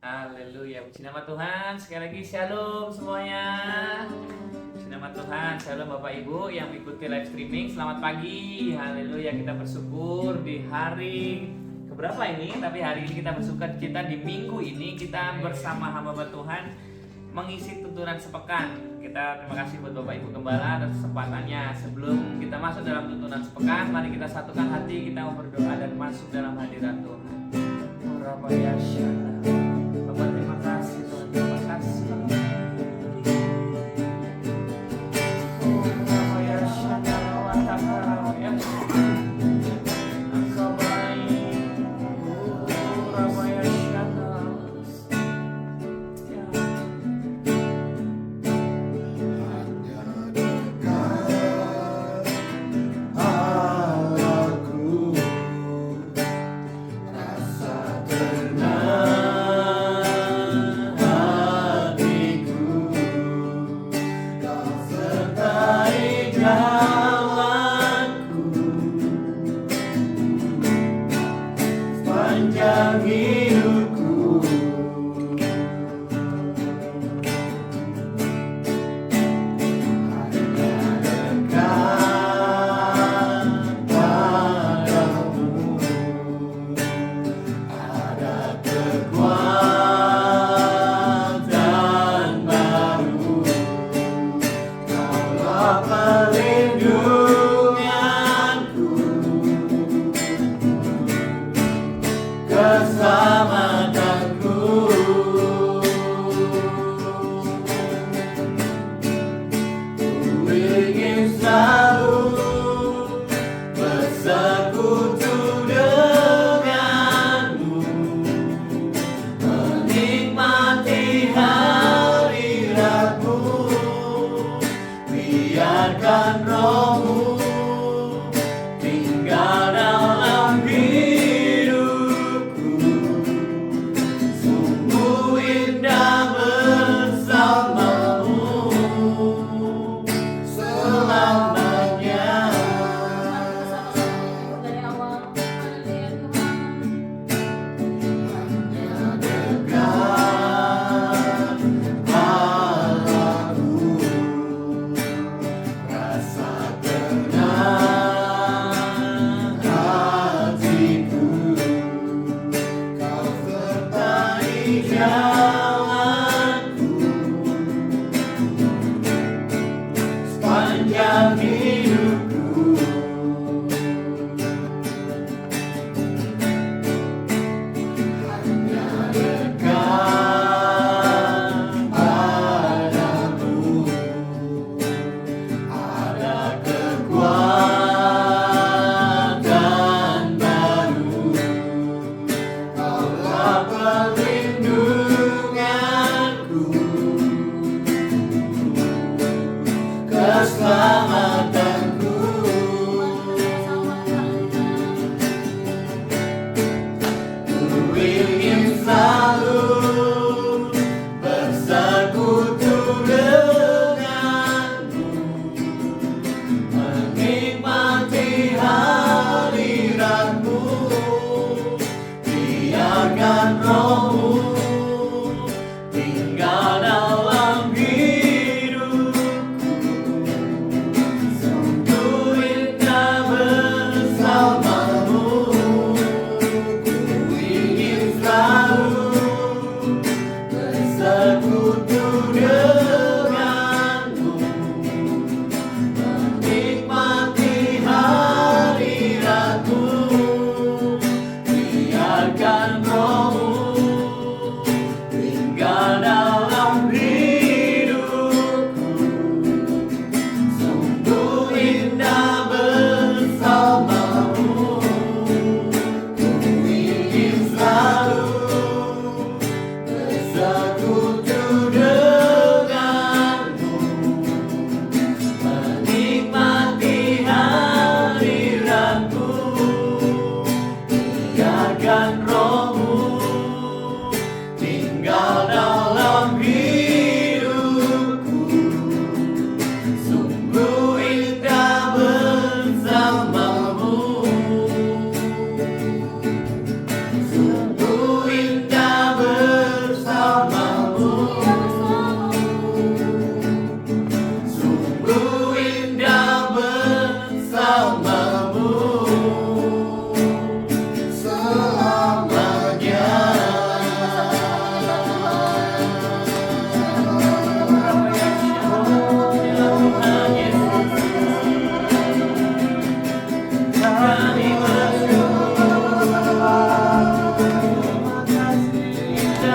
Haleluya, puji nama Tuhan. Sekali lagi shalom semuanya. Puji nama Tuhan, shalom Bapak Ibu yang mengikuti live streaming. Selamat pagi, haleluya. Kita bersyukur di hari keberapa ini? Tapi hari ini kita bersyukur, kita di minggu ini kita bersama hamba Tuhan mengisi tuntunan sepekan. Kita terima kasih buat Bapak Ibu Gembala atas kesempatannya. Sebelum kita masuk dalam tuntunan sepekan, mari kita satukan hati, kita mau berdoa dan masuk dalam hadirat Tuhan. Bapak terima kasih Tuhan, terima kasih.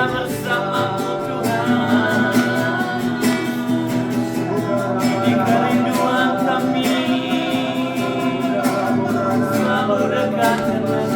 bersamamu Tuhan. Ini kerinduan kami, selalu dekat denganmu.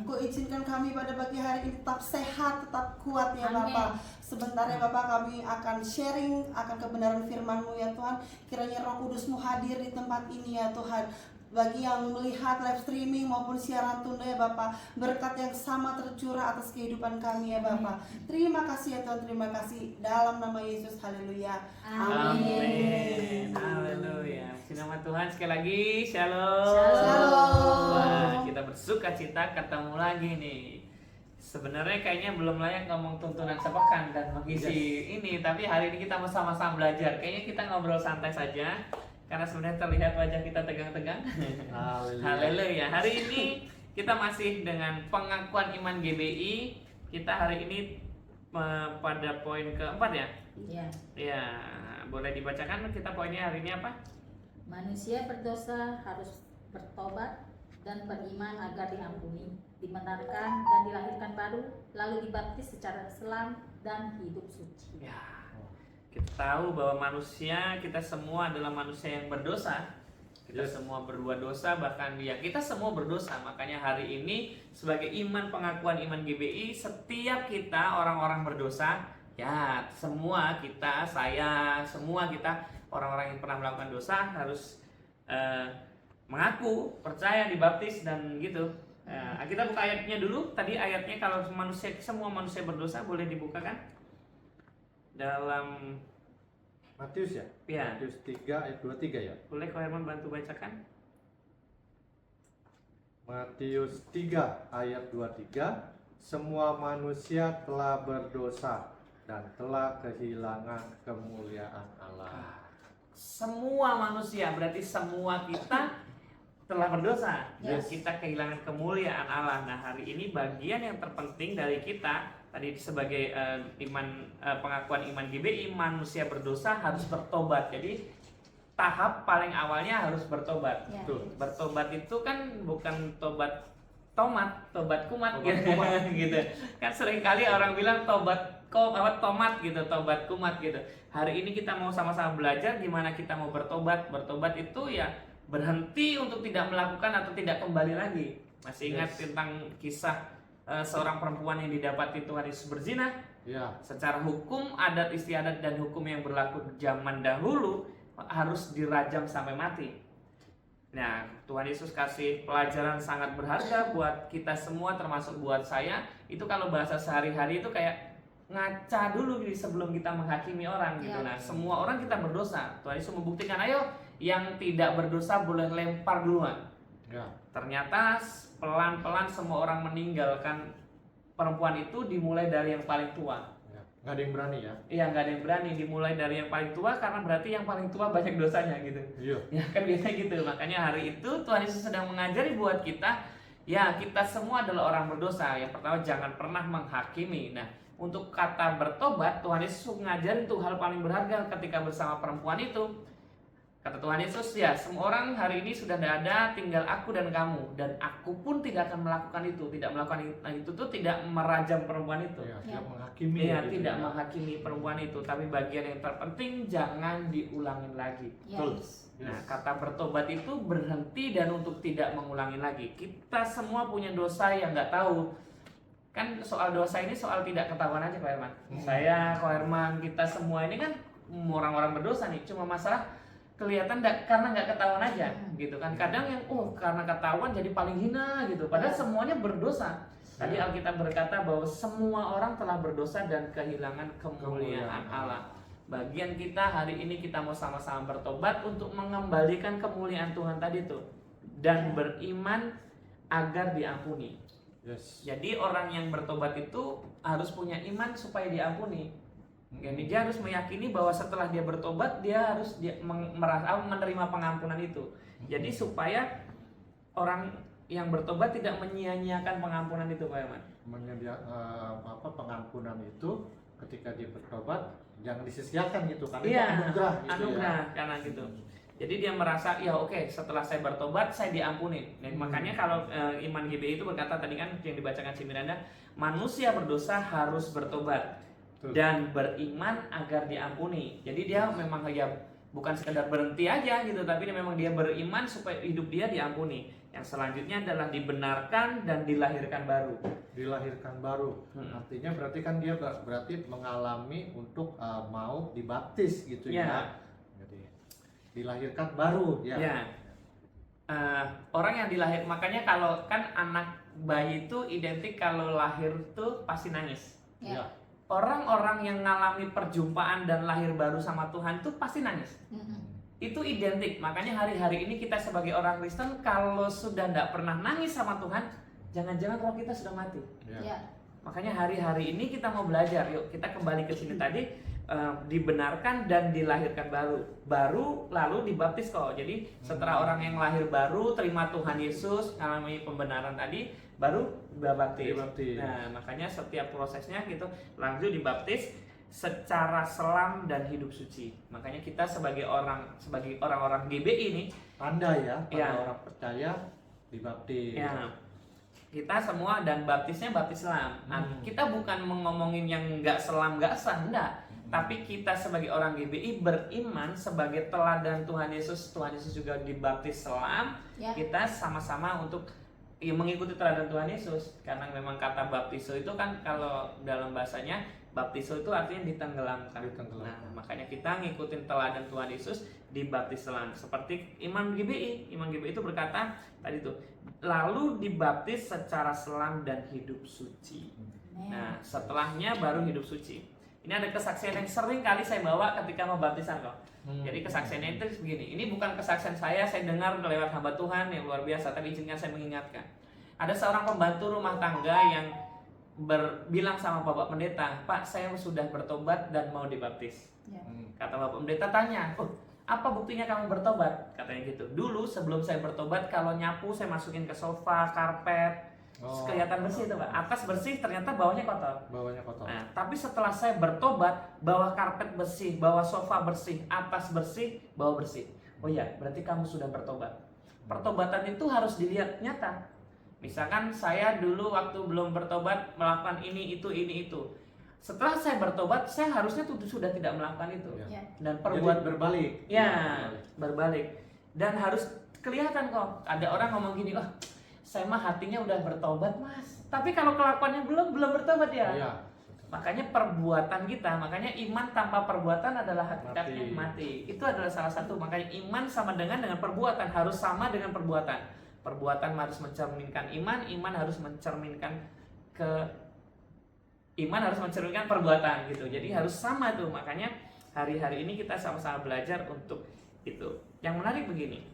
Engkau izinkan kami pada pagi hari ini tetap sehat, tetap kuat ya Bapa. Sebentar ya Bapak, kami akan sharing akan kebenaran firman-Mu ya Tuhan. Kiranya Roh Kudus-Mu hadir di tempat ini ya Tuhan. Bagi yang melihat live streaming maupun siaran tunda ya Bapak, berkat yang sama tercurah atas kehidupan kami ya Bapak. Terima kasih ya Tuhan, terima kasih dalam nama Yesus. Haleluya. Amin. Haleluya. Nama Tuhan sekali lagi. Shalom. Shalom. Wah, kita bersuka cita ketemu lagi nih. Sebenarnya kayaknya belum layak ngomong tuntunan sepekan dan mengisi ini, tapi hari ini kita mau sama-sama belajar. Kayaknya kita ngobrol santai saja. Karena sebenarnya terlihat wajah kita tegang-tegang. Haleluya. Hari ini kita masih dengan pengakuan iman GBI. Kita hari ini pada poin keempat ya? Iya. Ya, boleh dibacakan kita poinnya hari ini apa? Manusia berdosa harus bertobat dan beriman agar diampuni, dibenarkan dan dilahirkan baru, lalu dibaptis secara Islam dan hidup suci. Ya. Kita tahu bahwa manusia, kita semua adalah manusia yang berdosa. Kita semua berbuat dosa, bahkan kita semua berdosa. Makanya hari ini sebagai pengakuan iman GBI, setiap kita orang-orang berdosa, ya semua kita, saya, semua kita orang-orang yang pernah melakukan dosa harus mengaku, percaya, dibaptis dan gitu. Kita buka ayatnya dulu. Tadi ayatnya kalau semua manusia berdosa, boleh dibukakan dalam Matius ya? Ya. Matius 3 ayat 23 ya? Boleh Ko Herman bantu bacakan? Matius 3 ayat 23, semua manusia telah berdosa dan telah kehilangan kemuliaan Allah. Semua manusia, berarti semua kita telah berdosa. Yes. Kita kehilangan kemuliaan Allah. Nah, hari ini bagian yang terpenting dari kita tadi sebagai pengakuan iman GBI, manusia berdosa harus bertobat. Jadi tahap paling awalnya harus bertobat. Ya. Betul. Bertobat itu kan bukan tobat tobat kumat Tobat gitu. kumat. gitu. Kan seringkali orang bilang tobat tomat gitu, tobat kumat gitu. Hari ini kita mau sama-sama belajar gimana kita mau bertobat. Bertobat itu ya berhenti untuk tidak melakukan atau tidak kembali lagi. Masih ingat tentang kisah seorang perempuan yang didapati Tuhan Yesus berzina? Ya. Secara hukum adat istiadat dan hukum yang berlaku zaman dahulu harus dirajam sampai mati. Nah, Tuhan Yesus kasih pelajaran sangat berharga buat kita semua, termasuk buat saya. Itu kalau bahasa sehari-hari itu kayak ngaca dulu sebelum kita menghakimi orang gitu. Ya. Nah, semua orang kita berdosa. Tuhan Yesus membuktikan, ayo yang tidak berdosa boleh lempar duluan. Ya. Ternyata pelan-pelan semua orang meninggalkan perempuan itu, dimulai dari yang paling tua. Ya. Nggak ada yang berani ya? Iya, nggak ada yang berani dimulai dari yang paling tua karena berarti yang paling tua banyak dosanya gitu. Iya. Ya kan biasanya gitu. Makanya hari itu Tuhan Yesus sedang mengajari buat kita, ya kita semua adalah orang berdosa. Yang pertama, jangan pernah menghakimi. Nah, untuk kata bertobat, Tuhan Yesus mengajarin tuh hal paling berharga ketika bersama perempuan itu. Kata Tuhan Yesus, ya semua orang hari ini sudah tidak ada, tinggal aku dan kamu. Dan aku pun tidak akan melakukan itu. Tidak melakukan itu tuh tidak merajam perempuan itu. Ya, Ya. tidak menghakimi. Iya, gitu tidak ya. menghakimi perempuan itu. Tapi bagian yang terpenting, jangan diulangin lagi. Betul. Yes. Nah, kata bertobat itu berhenti dan untuk tidak mengulangi lagi. Kita semua punya dosa yang nggak tahu. Kan soal dosa ini soal tidak ketahuan aja, Ko Herman. Saya, Ko Herman, kita semua ini kan orang-orang berdosa nih. Cuma masalah kelihatan karena nggak ketahuan aja gitu kan. Kadang yang karena ketahuan jadi paling hina gitu. Padahal semuanya berdosa. Tadi Alkitab berkata bahwa semua orang telah berdosa dan kehilangan kemuliaan Allah. Bagian kita hari ini kita mau sama-sama bertobat untuk mengembalikan kemuliaan Tuhan tadi tuh dan beriman agar diampuni. Yes. Jadi orang yang bertobat itu harus punya iman supaya diampuni. Jadi dia harus meyakini bahwa setelah dia bertobat dia harus menerima pengampunan itu. Jadi supaya orang yang bertobat tidak menyia-nyiakan pengampunan itu, Pak Herman. Pengampunan itu ketika dia bertobat jangan disia-siakan gitu kan. Iya, Anugerah gitu anugerah ya. karena gitu. Jadi dia merasa ya oke, setelah saya bertobat saya diampuni. Dan makanya kalau iman GBI itu berkata tadi kan yang dibacakan si Miranda, manusia berdosa harus bertobat dan beriman agar diampuni. Jadi dia memang ya bukan sekedar berhenti aja gitu, tapi memang dia beriman supaya hidup dia diampuni. Yang selanjutnya adalah dibenarkan dan dilahirkan baru. Dilahirkan baru. Artinya berarti kan dia berarti mengalami untuk mau dibaptis gitu ya. Jadi dilahirkan baru ya. Ya. Orang yang dilahir, makanya kalau kan anak bayi itu identik kalau lahir tuh pasti nangis. Ya. Ya. Orang-orang yang mengalami perjumpaan dan lahir baru sama Tuhan tuh pasti nangis. Itu identik. Makanya hari-hari ini kita sebagai orang Kristen kalau sudah tidak pernah nangis sama Tuhan, jangan-jangan roh kita sudah mati. Ya. Ya. Makanya hari-hari ini kita mau belajar. Yuk kita kembali ke sini tadi, dibenarkan dan dilahirkan baru lalu dibaptis kok. Jadi setelah orang yang lahir baru terima Tuhan Yesus, mengalami pembenaran tadi, baru dibaptis. Nah, makanya setiap prosesnya gitu langsung dibaptis secara selam dan hidup suci. Makanya kita sebagai orang-orang GBI ini Anda ya, pada Ya. orang percaya dibaptis. ya, kita semua dan baptisnya baptis selam. Nah, kita bukan ngomongin yang nggak selam nggak sah, enggak. Tapi kita sebagai orang GBI beriman sebagai teladan Tuhan Yesus juga dibaptis selam. Ya. Kita sama-sama untuk mengikuti teladan Tuhan Yesus. Karena memang kata baptiso itu kan kalau dalam bahasanya baptiso itu artinya ditenggelamkan. Nah, makanya kita ngikutin teladan Tuhan Yesus dibaptis selam. Seperti Imam GBI itu berkata tadi tuh, lalu dibaptis secara selam dan hidup suci. Nah, setelahnya baru hidup suci. Ini ada kesaksian yang sering kali saya bawa ketika mau baptisan kok. Jadi kesaksiannya itu begini. Ini bukan kesaksian saya dengar lewat hamba Tuhan yang luar biasa, tapi izinkan saya mengingatkan. Ada seorang pembantu rumah tangga yang bilang sama Bapak Pendeta, Pak, saya sudah bertobat dan mau dibaptis. Ya. Kata Bapak Pendeta tanya, apa buktinya kamu bertobat? Katanya gitu. Dulu sebelum saya bertobat, kalau nyapu saya masukin ke sofa, karpet, kelihatan bersih itu Pak. Atas bersih, ternyata bawahnya kotor. Nah, tapi setelah saya bertobat, bawah karpet bersih, bawah sofa bersih, atas bersih, bawah bersih. Oh iya, berarti kamu sudah bertobat. Pertobatan itu harus dilihat nyata. Misalkan saya dulu waktu belum bertobat melakukan ini itu. Setelah saya bertobat, saya harusnya sudah tidak melakukan itu. Ya. Dan Jadi berbalik. Ya, berbalik. Dan harus kelihatan kok. Ada orang ngomong gini, saya mah hatinya udah bertobat Mas, tapi kalau kelakuannya belum bertobat ya. Iya. Makanya perbuatan kita, makanya iman tanpa perbuatan adalah hakikatnya mati. Itu adalah salah satu. Makanya iman sama dengan perbuatan, harus sama dengan perbuatan. Perbuatan harus mencerminkan iman harus mencerminkan perbuatan gitu. Jadi harus sama tuh. Makanya hari-hari ini kita sama-sama belajar untuk itu. Yang menarik begini.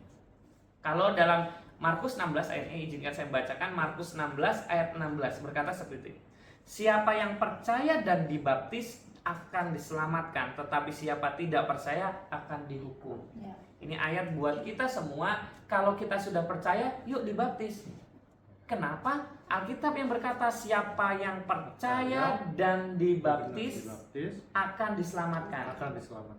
Kalau dalam Markus 16 ayatnya, izinkan saya membacakan. Markus 16 ayat 16 berkata seperti ini. Siapa yang percaya dan dibaptis akan diselamatkan, tetapi siapa tidak percaya akan dihukum. Ya. Ini ayat buat kita semua. Kalau kita sudah percaya, yuk dibaptis. Kenapa? Alkitab yang berkata siapa yang percaya dan dibaptis akan diselamatkan.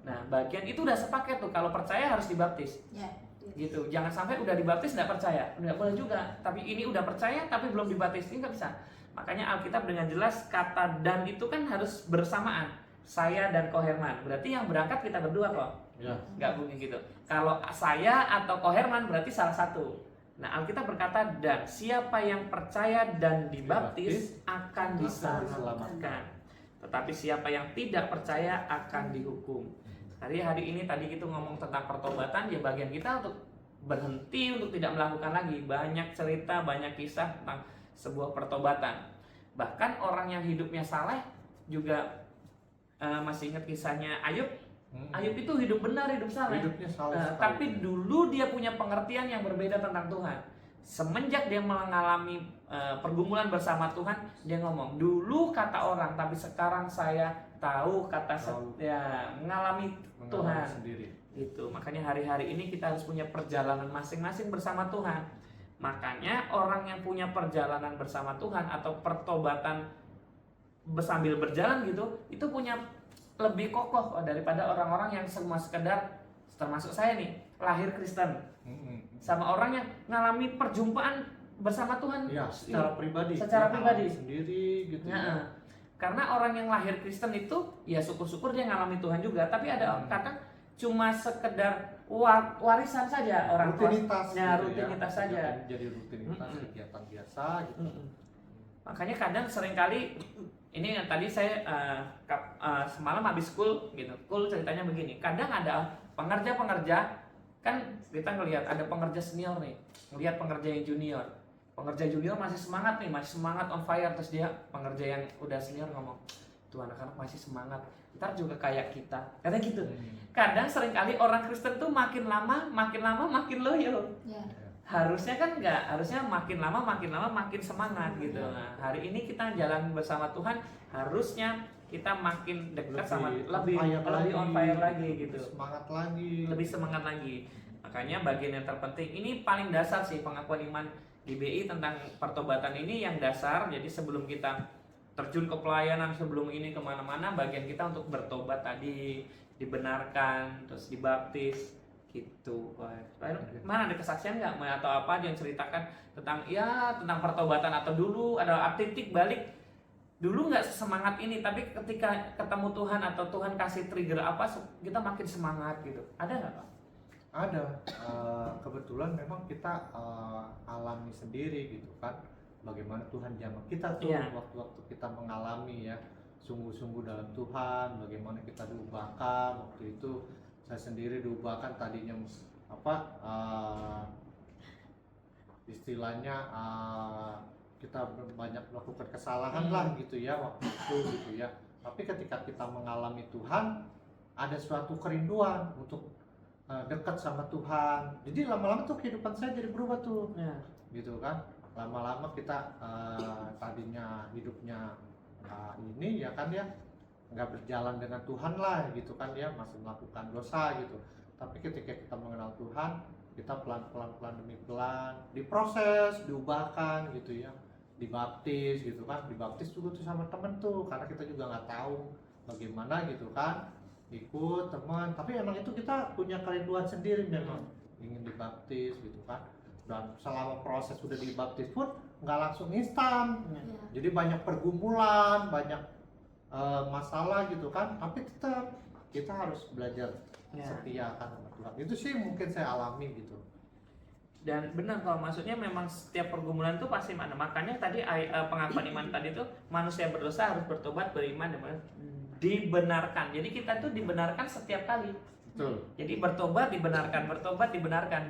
Nah, bagian itu udah sepaket tuh. Kalau percaya harus dibaptis. Ya. Gitu, jangan sampai udah dibaptis nggak percaya, nggak boleh juga. Tapi ini udah percaya tapi belum dibaptis, ini nggak bisa. Makanya Alkitab dengan jelas kata dan itu kan harus bersamaan. Saya dan Koherman, berarti yang berangkat kita berdua kok. Ya. Nggak mungkin gitu. Kalau saya atau Koherman berarti salah satu. Nah, Alkitab berkata dan siapa yang percaya dan dibaptis akan diselamatkan. Tetapi siapa yang tidak percaya akan dihukum. Hari ini tadi kita ngomong tentang pertobatan, ya bagian kita untuk berhenti untuk tidak melakukan lagi. Banyak cerita, banyak kisah tentang sebuah pertobatan. Bahkan orang yang hidupnya saleh juga masih ingat kisahnya Ayub. Ayub itu hidup benar, hidup saleh. Hidupnya saleh tapi dulu dia punya pengertian yang berbeda tentang Tuhan. Semenjak dia mengalami pergumulan bersama Tuhan, dia ngomong, dulu kata orang, tapi sekarang saya tahu kata mengalami Tuhan sendiri. Gitu. Makanya hari-hari ini kita harus punya perjalanan masing-masing bersama Tuhan. Makanya orang yang punya perjalanan bersama Tuhan atau pertobatan sambil berjalan gitu, itu punya lebih kokoh daripada orang-orang yang semua sekedar, termasuk saya nih, lahir Kristen. Sama orang yang ngalami perjumpaan bersama Tuhan secara pribadi sendiri gitu. Karena orang yang lahir Kristen itu ya syukur-syukur dia ngalami Tuhan juga, tapi ada kadang cuma sekedar warisan saja orang rutinitas saja. Jadi rutinitas kegiatan biasa gitu. Makanya kadang seringkali ini yang tadi saya semalam habis school gitu. School ceritanya begini. Kadang ada pengerja kan kita ngelihat ada pengerja senior nih, ngelihat pengerja yang junior. Pengerja junior masih semangat nih, masih semangat on fire, terus dia pengerja yang udah senior ngomong, tuh anak-anak masih semangat, ntar juga kayak kita, katanya gitu. Kadang seringkali orang Kristen tuh makin lama makin loyal. Ya. Harusnya kan enggak, harusnya makin lama makin semangat gitu. Nah, hari ini kita jalan bersama Tuhan, harusnya kita makin dekat lebih on fire lagi gitu. Lebih semangat lagi. Makanya bagian yang terpenting ini paling dasar sih pengakuan iman GBI tentang pertobatan ini yang dasar. Jadi sebelum kita terjun ke pelayanan, sebelum ini kemana-mana, bagian kita untuk bertobat tadi, dibenarkan, terus dibaptis gitu. Mana ada kesaksian nggak atau apa yang ceritakan tentang pertobatan atau dulu ada titik balik dulu nggak sesemangat ini, tapi ketika ketemu Tuhan atau Tuhan kasih trigger apa, kita makin semangat gitu. Ada nggak Pak? Ada. Kebetulan memang kita alami sendiri gitu kan, bagaimana Tuhan jamah kita tuh waktu-waktu kita mengalami ya sungguh-sungguh dalam Tuhan, bagaimana kita diubahkan. Waktu itu saya sendiri diubahkan, tadinya istilahnya kita banyak melakukan kesalahan lah gitu ya waktu itu gitu ya. Tapi ketika kita mengalami Tuhan, ada suatu kerinduan untuk dekat sama Tuhan. Jadi lama-lama tuh kehidupan saya jadi berubah tuh, gitu kan. Lama-lama kita tadinya hidupnya ini ya kan ya, nggak berjalan dengan Tuhan lah gitu kan ya, masih melakukan dosa gitu. Tapi ketika kita mengenal Tuhan, kita pelan-pelan demi pelan diproses, diubahkan gitu ya, dibaptis gitu kan. Dibaptis juga tuh sama temen tuh, karena kita juga nggak tahu bagaimana gitu kan, ikut teman. Tapi emang itu kita punya kerinduan sendiri, memang ingin dibaptis gitu kan. Dan selama proses sudah dibaptis pun nggak langsung instan, jadi banyak pergumulan, banyak masalah gitu kan. Tapi tetap kita harus belajar setia kan sama Tuhan. Itu sih mungkin saya alami gitu. Dan benar, kalau maksudnya memang setiap pergumulan itu pasti mana. Makanya tadi pengakuan iman tadi itu, manusia berdosa harus bertobat, beriman, dan dibenarkan. Jadi kita tuh dibenarkan setiap kali. Betul. Jadi bertobat dibenarkan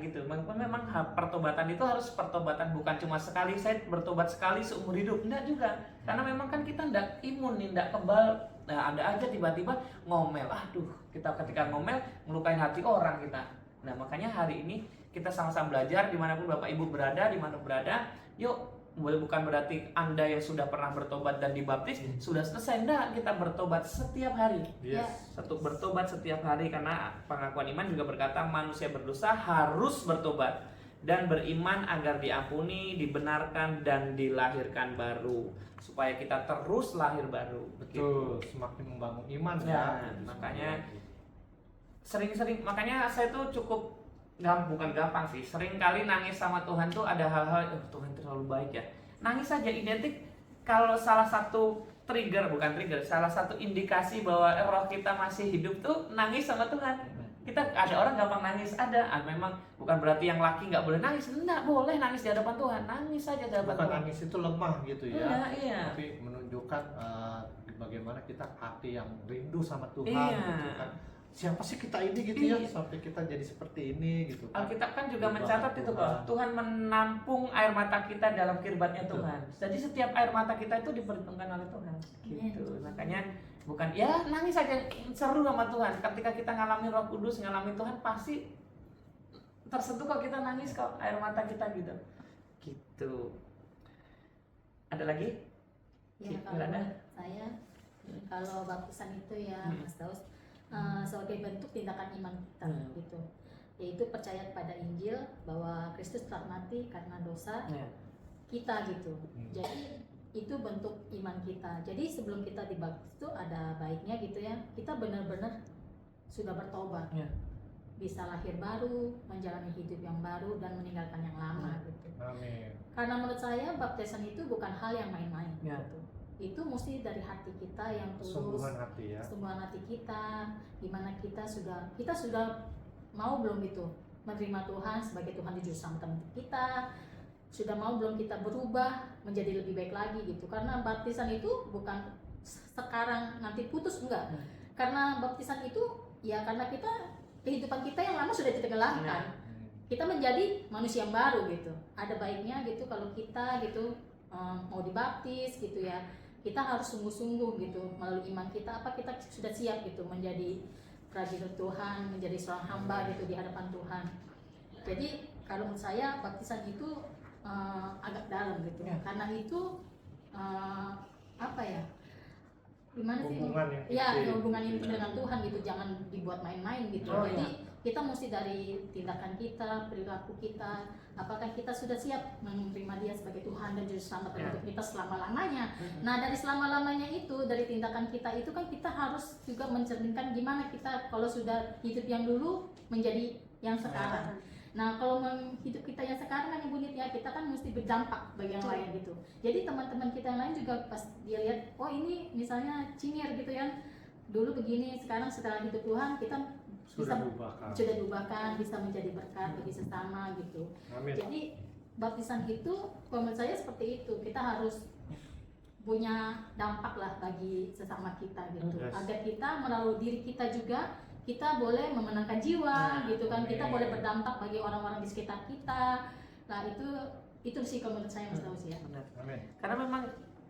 gitu. Memang pertobatan itu harus pertobatan, bukan cuma sekali saya bertobat sekali seumur hidup, enggak juga. Karena memang kan kita enggak imun, enggak kebal. Nah, ada aja tiba-tiba ngomel. Aduh, kita ketika ngomel ngelukain hati orang kita. Nah, makanya hari ini kita sama-sama belajar, dimanapun Bapak Ibu berada, dimana berada, yuk. Bukan berarti Anda yang sudah pernah bertobat dan dibaptis sudah selesai, enggak, kita bertobat setiap hari. Bertobat setiap hari, karena pengakuan iman juga berkata manusia berdosa harus bertobat dan beriman agar diampuni, dibenarkan, dan dilahirkan baru, supaya kita terus lahir baru. Betul, semakin membangun iman ya. Makanya sering-sering, makanya saya tuh cukup bukan gampang sih, sering kali nangis sama Tuhan tuh ada hal-hal, Tuhan terlalu baik ya, nangis saja. Identik kalau salah satu salah satu indikasi bahwa roh kita masih hidup tuh nangis sama Tuhan. Kita ada orang gampang nangis, memang bukan berarti yang laki nggak boleh nangis, enggak, boleh nangis di hadapan Tuhan, nangis saja di hadapan Tuhan. Bukan nangis itu lemah gitu ya, tapi menunjukkan bagaimana kita hati yang rindu sama Tuhan gitu kan. Siapa sih kita ini gitu ya, sampai kita jadi seperti ini gitu kan. Alkitab kan juga mencatat itu kok, Tuhan menampung air mata kita dalam kirbatnya Tuhan. Jadi setiap air mata kita itu diperhitungkan oleh Tuhan gitu. Makanya bukan ya nangis aja, seru sama Tuhan. Ketika kita ngalami Roh Kudus, ngalami Tuhan, pasti tersentuh kok, kita nangis kok, air mata kita gitu. Ada lagi? Ya, kalau baptisan itu ya Mas Daus, sebagai bentuk tindakan iman kita gitu, yaitu percaya kepada Injil bahwa Kristus telah mati karena dosa kita gitu. Jadi itu bentuk iman kita. Jadi sebelum kita dibaptis itu ada baiknya gitu ya, kita benar-benar sudah bertobat, bisa lahir baru, menjalani hidup yang baru, dan meninggalkan yang lama gitu. Amin. Karena menurut saya baptisan itu bukan hal yang main-main gitu. Itu mesti dari hati kita yang tulus, sungguhan hati kita, dimana kita sudah mau belum itu menerima Tuhan sebagai Tuhan di juru selamat kita, sudah mau belum kita berubah menjadi lebih baik lagi gitu. Karena baptisan itu bukan sekarang nanti putus, enggak. Karena baptisan itu ya karena kehidupan kita yang lama sudah ditenggelamkan, kita menjadi manusia yang baru gitu. Ada baiknya gitu kalau kita gitu mau dibaptis gitu ya. Kita harus sungguh-sungguh gitu melalui iman kita, apa kita sudah siap gitu menjadi prajurit Tuhan, menjadi seorang hamba gitu di hadapan Tuhan. Jadi kalau menurut saya baptisan itu agak dalam gitu, karena itu gimana sih? Hubungan intim dengan Tuhan gitu, jangan dibuat main-main gitu. Jadi kita mesti dari tindakan kita, perilaku kita, apakah kita sudah siap menerima Dia sebagai Tuhan dan Juru Selamat untuk kita selama-lamanya. Nah, dari selama-lamanya itu, dari tindakan kita itu kan kita harus juga mencerminkan gimana kita kalau sudah hidup yang dulu menjadi yang sekarang. Nah, kalau hidup kita yang sekarang kan Ibu Nit ya, kita kan mesti berdampak bagi yang lain gitu. Jadi teman-teman kita yang lain juga pas dia lihat, oh ini misalnya Cingir gitu ya, dulu begini, sekarang setelah hidup Tuhan kita Sudah diubahkan, bisa menjadi berkat bagi sesama gitu. Amin. Jadi baptisan itu menurut saya seperti itu, kita harus punya dampak lah bagi sesama kita gitu, Yes. agar kita melalui diri kita juga kita boleh memenangkan jiwa gitu kan, kita boleh berdampak bagi orang-orang di sekitar kita. Nah itu sih kalau menurut saya Mas Daus ya. Benar. Amin. Karena memang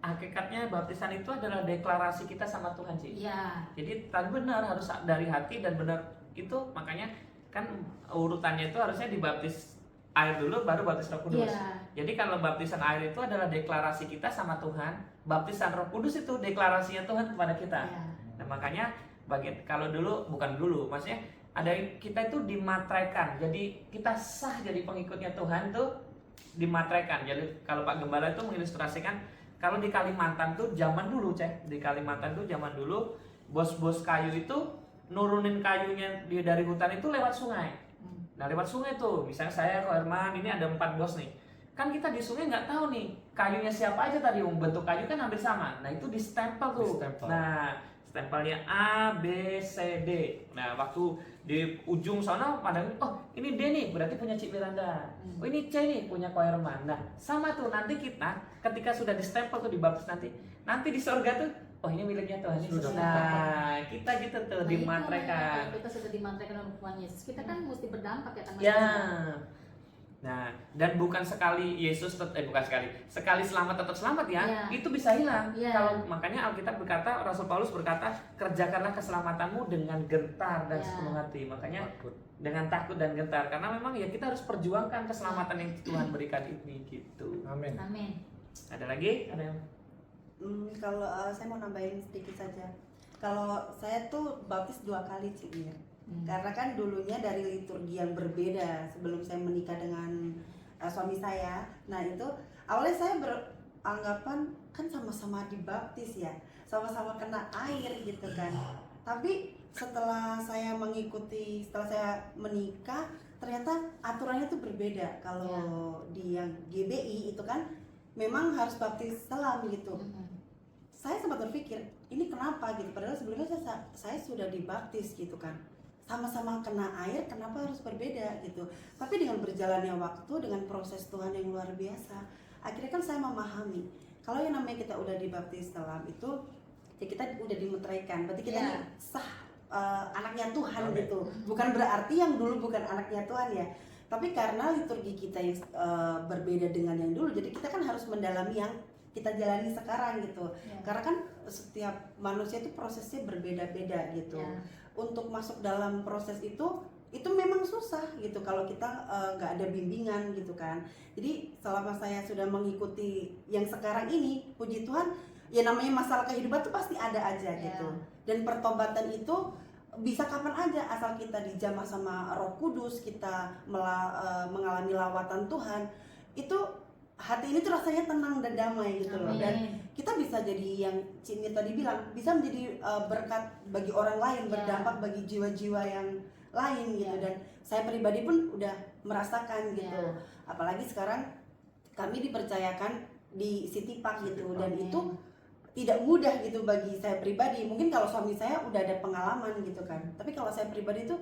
hakikatnya baptisan itu adalah deklarasi kita sama Tuhan sih. Iya. Jadi tadi benar harus dari hati dan benar itu, makanya kan urutannya itu harusnya dibaptis air dulu baru baptis Roh Kudus. Iya. Jadi kalau baptisan air itu adalah deklarasi kita sama Tuhan, baptisan Roh Kudus itu deklarasinya Tuhan kepada kita. Iya. Nah, makanya kalau bukan dulu, maksudnya ada kita itu dimatraikan. Jadi kita sah jadi pengikutnya Tuhan tuh dimatraikan. Jadi kalau Pak Gembala itu mengilustrasikan kalau di Kalimantan tuh zaman dulu, di Kalimantan tuh zaman dulu bos-bos kayu itu nurunin kayunya dari hutan itu lewat sungai. Nah, lewat sungai tuh, misalnya saya Ko Herman, ini ada 4 bos nih. Kan kita di sungai nggak tahu nih kayunya siapa aja tadi, bentuk kayu kan hampir sama. Nah, itu di stempel tuh. Nah, stempelnya A, B, C, D. Nah, waktu di ujung sana pada oh ini D nih, berarti punya Cik Miranda. Oh ini C nih, punya Ko Herman. Nah, sama tuh nanti kita ketika sudah di stempel tuh dibaptis nanti di surga tuh, oh ini miliknya Tuhan Yesus. Nah, kita gitu tuh dimatraikan. Kita sudah dimatraikan oleh Tuhan Yesus. Kita kan mesti berdampak ya kan Mas. Ya. Nah, dan bukan sekali sekali selamat tetap selamat ya, itu bisa hilang. Kalau makanya Alkitab berkata, Rasul Paulus berkata, kerjakanlah keselamatanmu dengan gentar dan sepenuh hati. Makanya dengan takut dan gentar, karena memang ya kita harus perjuangkan keselamatan yang Tuhan berikan ini gitu. Amin. Amin. Ada lagi? Ada yang? Kalau saya mau nambahin sedikit saja. Kalau saya tuh baptis 2 kali Cik. Karena kan dulunya dari liturgi yang berbeda sebelum saya menikah dengan suami saya. Nah itu awalnya saya beranggapan kan sama-sama dibaptis ya, sama-sama kena air gitu kan. Tapi setelah saya menikah, ternyata aturannya tuh berbeda. Kalau di yang GBI itu kan memang harus baptis selam gitu. Saya sempat berpikir ini kenapa gitu, padahal sebelumnya saya sudah dibaptis gitu kan. Sama-sama kena air, kenapa harus berbeda gitu. Tapi dengan berjalannya waktu, dengan proses Tuhan yang luar biasa, akhirnya kan saya memahami kalau yang namanya kita udah dibaptis selam itu ya kita udah dimeteraikan, berarti kita nih sah anaknya Tuhan. Amin. Gitu. Bukan berarti yang dulu bukan anaknya Tuhan ya, tapi karena liturgi kita yang berbeda dengan yang dulu, jadi kita kan harus mendalami yang kita jalani sekarang gitu. Karena kan setiap manusia itu prosesnya berbeda-beda gitu. Untuk masuk dalam proses itu memang susah gitu kalau kita nggak ada bimbingan gitu kan. Jadi selama saya sudah mengikuti yang sekarang ini, puji Tuhan, ya namanya masalah kehidupan tuh pasti ada aja gitu. Dan pertobatan itu bisa kapan aja asal kita dijamah sama Roh Kudus, kita mengalami lawatan Tuhan, itu hati ini tuh rasanya tenang dan damai gitu loh. Dan kita bisa jadi yang Cini tadi bilang, bisa menjadi berkat bagi orang lain, berdampak bagi jiwa-jiwa yang lain gitu. Dan saya pribadi pun udah merasakan gitu. Apalagi sekarang kami dipercayakan di City Park gitu. Dan itu tidak mudah gitu bagi saya pribadi. Mungkin kalau suami saya udah ada pengalaman gitu kan, tapi kalau saya pribadi itu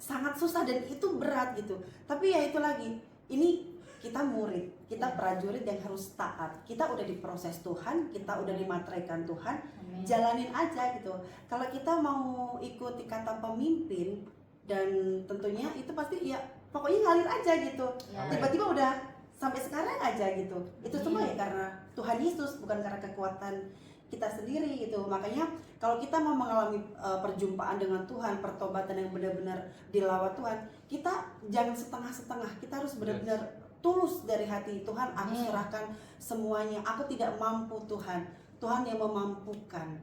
sangat susah dan itu berat gitu. Tapi ya itu lagi, ini kita murid, kita prajurit yang harus taat. Kita udah diproses Tuhan, kita udah dimateraikan Tuhan. Jalanin aja gitu. Kalau kita mau ikuti kata pemimpin, dan tentunya itu pasti ya pokoknya ngalir aja gitu. Tiba-tiba udah sampai sekarang aja gitu. Itu semua ya karena Tuhan Yesus, bukan karena kekuatan kita sendiri gitu. Makanya kalau kita mau mengalami perjumpaan dengan Tuhan, pertobatan yang benar-benar dilawat Tuhan, kita jangan setengah-setengah. Kita harus benar-benar tulus dari hati. Tuhan, aku serahkan semuanya. Aku tidak mampu Tuhan. Tuhan yang memampukan.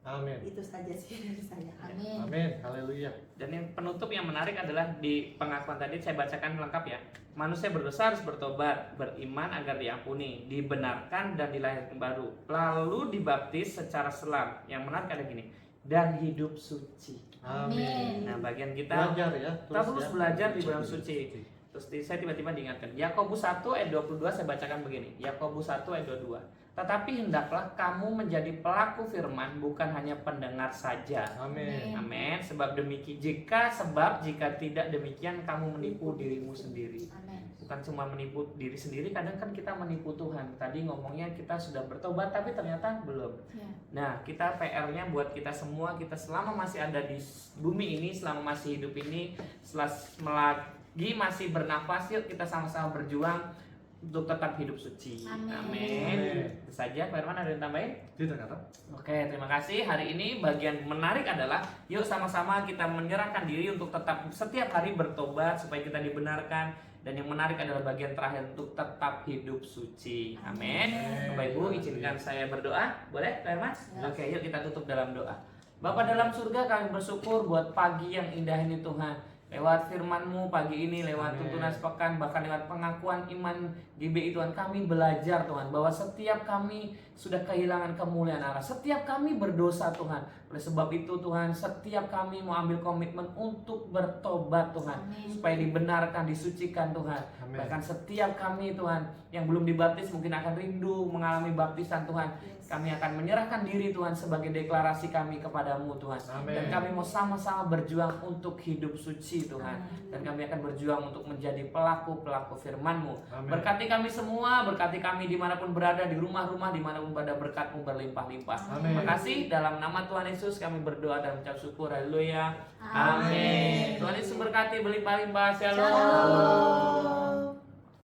Amin. Itu saja sih dari saya. Amin. Amin. Haleluya. Dan yang penutup yang menarik adalah di pengakuan tadi saya bacakan lengkap ya. Manusia berdosa harus bertobat, beriman agar diampuni, dibenarkan dan dilahirkan baru, lalu dibaptis secara selam. Yang menarik ada gini, dan hidup suci. Amin. Nah, bagian kita Belajar ya. kita terus ya. belajar di bulan suci. Terus saya tiba-tiba diingatkan, Yakobus 1 ayat 22 saya bacakan begini. Yakobus 1 ayat 22. Tetapi hendaklah kamu menjadi pelaku firman, bukan hanya pendengar saja. Amin. Amin. Sebab jika tidak demikian kamu menipu dirimu sendiri. Amin. Bukan cuma menipu diri sendiri, kadang kan kita menipu Tuhan. Tadi ngomongnya kita sudah bertobat tapi ternyata belum. Ya. Nah, kita PR-nya buat kita semua, kita selama masih ada di bumi ini, selama masih hidup ini, selagi masih bernafas, yuk kita sama-sama berjuang untuk tetap hidup suci. Amin. Amin. Itu saja, Pak Herman, ada yang tambahin? Tidak kata. Oke, terima kasih. Hari ini bagian menarik adalah yuk sama-sama kita menyerahkan diri untuk tetap setiap hari bertobat supaya kita dibenarkan. Dan yang menarik adalah bagian terakhir untuk tetap hidup suci. Amin. Bapak Ibu, izinkan saya berdoa. Boleh, Pak Herman? Ya. Oke, yuk kita tutup dalam doa. Bapa dalam surga, kami bersyukur buat pagi yang indah ini Tuhan. Lewat firman-Mu pagi ini, lewat Amin. tuntunan sepekan, bahkan lewat pengakuan iman GBI Tuhan, kami belajar Tuhan bahwa setiap kami sudah kehilangan kemuliaan Allah. Setiap kami berdosa Tuhan. Oleh sebab itu Tuhan, setiap kami mau ambil komitmen untuk bertobat Tuhan. Amin. Supaya dibenarkan, disucikan Tuhan. Amin. Bahkan setiap kami Tuhan yang belum dibaptis mungkin akan rindu mengalami baptisan Tuhan. Kami akan menyerahkan diri Tuhan sebagai deklarasi kami kepadamu Tuhan. Amin. Dan kami mau sama-sama berjuang untuk hidup suci Tuhan. Dan kami akan berjuang untuk menjadi pelaku-pelaku firman-Mu. Amin. Berkati kami semua, berkati kami dimanapun berada, di rumah-rumah, dimanapun berada, berkat-Mu berlimpah-limpah. Amin. Terima kasih, dalam nama Tuhan Yesus kami berdoa dan mengucap syukur. Haleluya. Amin. Amin. Tuhan Yesus berkati berlimpah-limpah. Shalom. Shalom.